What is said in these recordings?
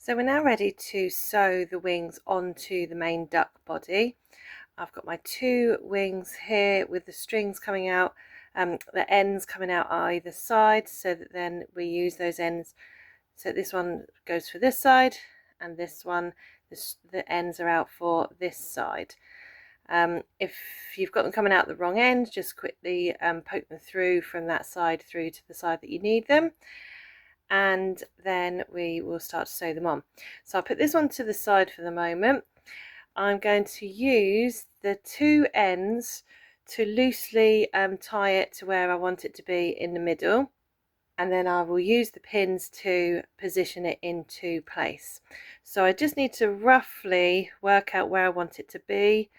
So we're now ready to sew the wings onto the main duck body. I've got my two wings here with the strings coming out, the ends coming out either side, so that then we use those ends. So this one goes for this side, and this one, the ends are out for this side. If you've got them coming out the wrong end, just quickly poke them through from that side through to the side that you need them, and then we will start to sew them on. So I'll put this one to the side for the moment. I'm going to use the two ends to loosely tie it to where I want it to be in the middle, and then I will use the pins to position it into place. So I just need to roughly work out where I want it to be.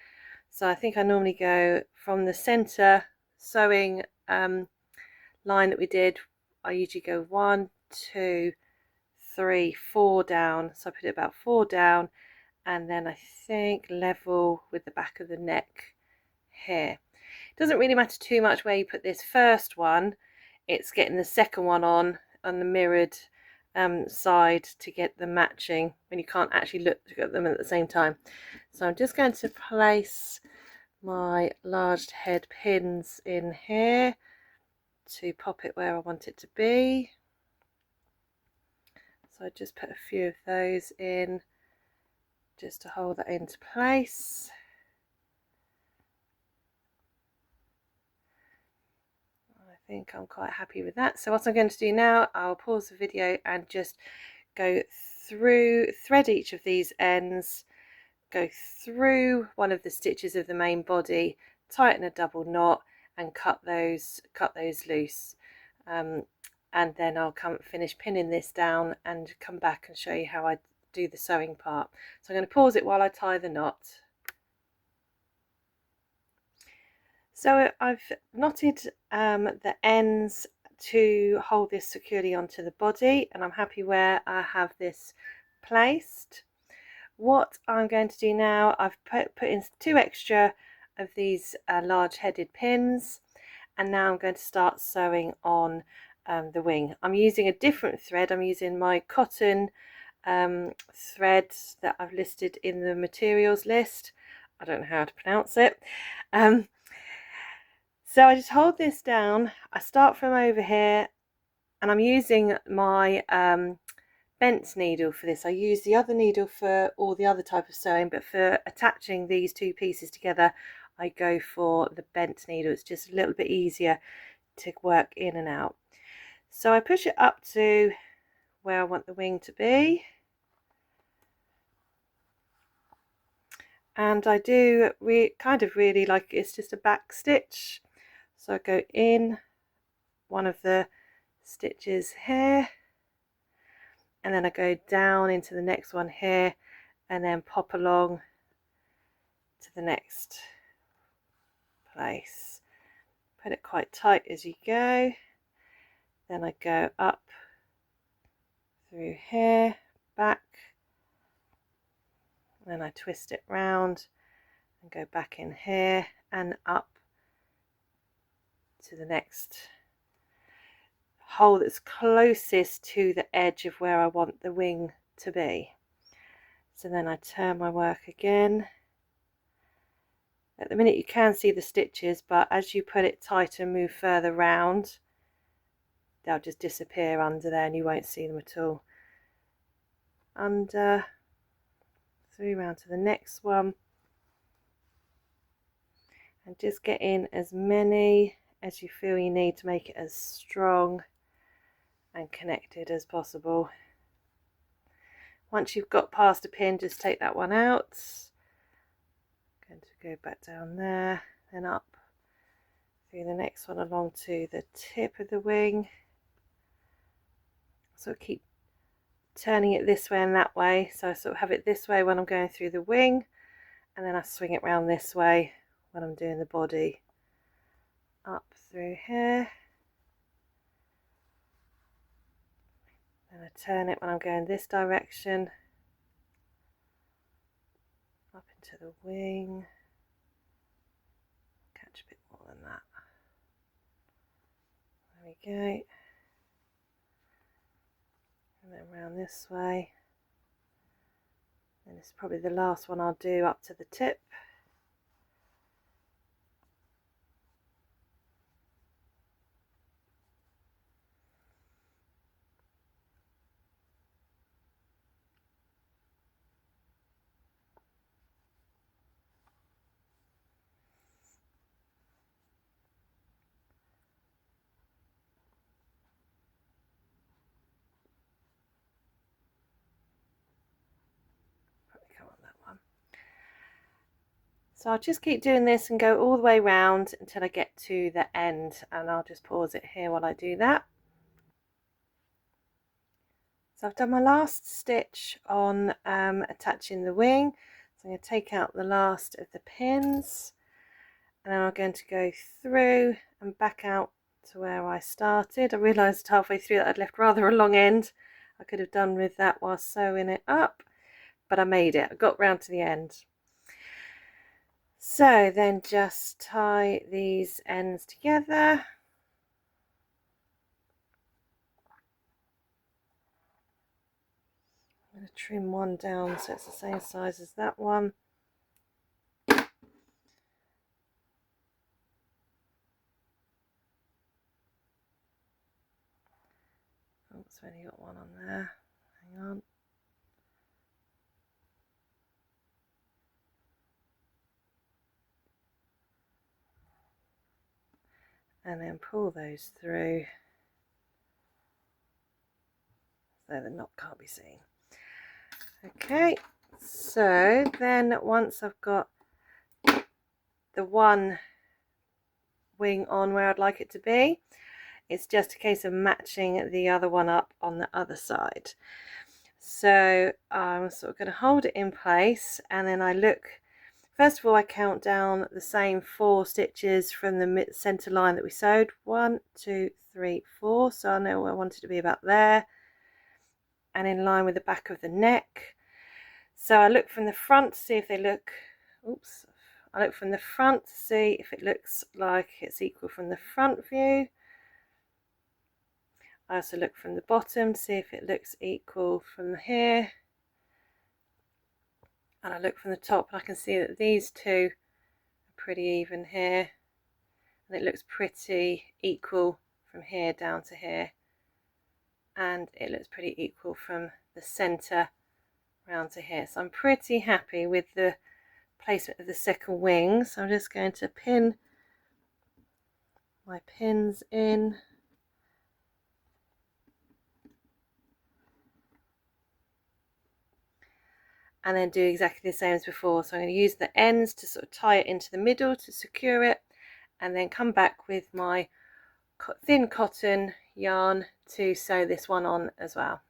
So I think I normally go from the center sewing line that we did. I usually go 1, 2, 3, 4 down. So I put it about 4 down, and then I think level with the back of the neck here. It doesn't really matter too much where you put this first one. It's getting the second one on the mirrored side to get them matching when you can't actually look at them at the same time. So I'm just going to place my large head pins in here to pop it where I want it to be. So I just put a few of those in just to hold that into place. I think I'm quite happy with that. So what I'm going to do now, I'll pause the video and just go through, thread each of these ends, go through one of the stitches of the main body, tighten a double knot, and cut those loose. And then I'll finish pinning this down and come back and show you how I do the sewing part. So I'm going to pause it while I tie the knot. So I've knotted the ends to hold this securely onto the body, and I'm happy where I have this placed. What I'm going to do now, I've put in 2 extra of these large headed pins, and now I'm going to start sewing on the wing. I'm using a different thread. I'm using my cotton thread that I've listed in the materials list. I don't know how to pronounce it. So I just hold this down. I start from over here, and I'm using my bent needle for this. I use the other needle for all the other type of sewing, but for attaching these two pieces together, I go for the bent needle. It's just a little bit easier to work in and out. So I push it up to where I want the wing to be, and I do kind of really like it's just a back stitch. So I go in one of the stitches here, and then I go down into the next one here, and then pop along to the next place. Put it quite tight as you go. Then I go up through here, back, and then I twist it round and go back in here and up to the next hole that's closest to the edge of where I want the wing to be. So then I turn my work again. At the minute you can see the stitches, but as you put it tighter and move further round, they'll just disappear under there and you won't see them at all. Under, through round to the next one, and just get in as many as you feel you need to make it as strong and connected as possible. Once you've got past a pin, just take that one out. I'm going to go back down there, then up through the next one along to the tip of the wing. So I keep turning it this way and that way, so I sort of have it this way when I'm going through the wing, and then I swing it round this way when I'm doing the body. Up through here, and I turn it when I'm going this direction, up into the wing, catch a bit more than that. There we go, and then round this way, And this is probably the last one I'll do up to the tip. So I'll just keep doing this and go all the way around until I get to the end, and I'll just pause it here while I do that. So I've done my last stitch on attaching the wing. So I'm going to take out the last of the pins, and then I'm going to go through and back out to where I started. I realised halfway through that I'd left rather a long end. I could have done with that while sewing it up, but I made it. I got round to the end. So then just tie these ends together. I'm going to trim one down so it's the same size as that one. Oops, I've only got one on there. Hang on. And then pull those through so the knot can't be seen. Okay, so then once I've got the one wing on where I'd like it to be, it's just a case of matching the other one up on the other side. So I'm sort of going to hold it in place, and then I look, first of all I count down the same 4 stitches from the center line that we sewed. 1, 2, 3, 4, so I know where I want it to be, about there, and in line with the back of the neck. So I look from the front to see if they look, oops, I look from the front to see if it looks like it's equal from the front view. I also look from the bottom to see if it looks equal from here. And I look from the top and I can see that these two are pretty even here. And it looks pretty equal from here down to here. And it looks pretty equal from the center round to here. So I'm pretty happy with the placement of the second wing. So I'm just going to pin my pins in. And then do exactly the same as before. So I'm going to use the ends to sort of tie it into the middle to secure it, and then come back with my thin cotton yarn to sew this one on as well.